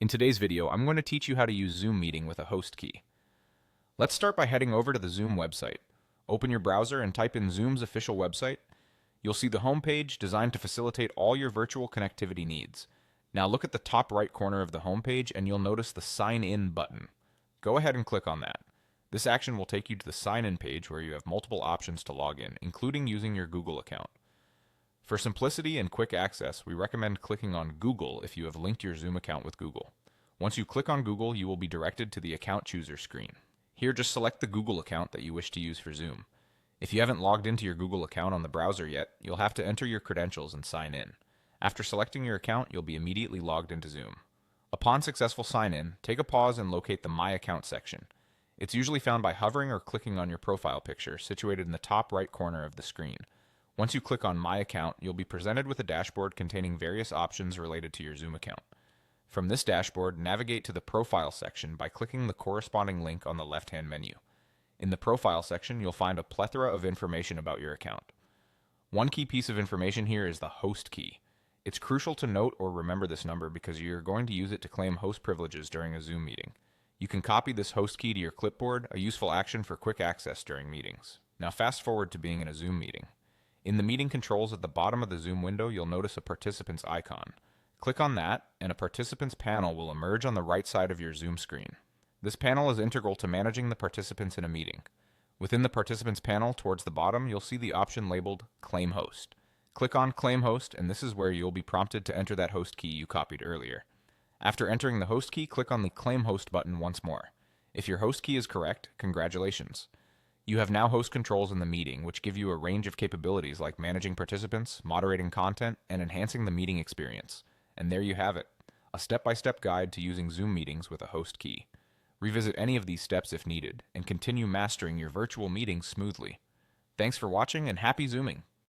In today's video, I'm going to teach you how to use Zoom Meeting with a host key. Let's start by heading over to the Zoom website. Open your browser and type in Zoom's official website. You'll see the home page designed to facilitate all your virtual connectivity needs. Now look at the top right corner of the home page and you'll notice the Sign In button. Go ahead and click on that. This action will take you to the Sign In page where you have multiple options to log in, including using your Google account. For simplicity and quick access, we recommend clicking on Google if you have linked your Zoom account with Google. Once you click on Google, you will be directed to the Account Chooser screen. Here, just select the Google account that you wish to use for Zoom. If you haven't logged into your Google account on the browser yet, you'll have to enter your credentials and sign in. After selecting your account, you'll be immediately logged into Zoom. Upon successful sign-in, take a pause and locate the My Account section. It's usually found by hovering or clicking on your profile picture, situated in the top right corner of the screen. Once you click on My Account, you'll be presented with a dashboard containing various options related to your Zoom account. From this dashboard, navigate to the Profile section by clicking the corresponding link on the left-hand menu. In the Profile section, you'll find a plethora of information about your account. One key piece of information here is the host key. It's crucial to note or remember this number because you're going to use it to claim host privileges during a Zoom meeting. You can copy this host key to your clipboard, a useful action for quick access during meetings. Now fast forward to being in a Zoom meeting. In the meeting controls at the bottom of the Zoom window, you'll notice a participants icon. Click on that, and a participants panel will emerge on the right side of your Zoom screen. This panel is integral to managing the participants in a meeting. Within the participants panel, towards the bottom, you'll see the option labeled Claim Host. Click on Claim Host, and this is where you'll be prompted to enter that host key you copied earlier. After entering the host key, click on the Claim Host button once more. If your host key is correct, congratulations. You have now host controls in the meeting, which give you a range of capabilities like managing participants, moderating content, and enhancing the meeting experience. And there you have it, a step-by-step guide to using Zoom meetings with a host key. Revisit any of these steps if needed, and continue mastering your virtual meetings smoothly. Thanks for watching and happy Zooming!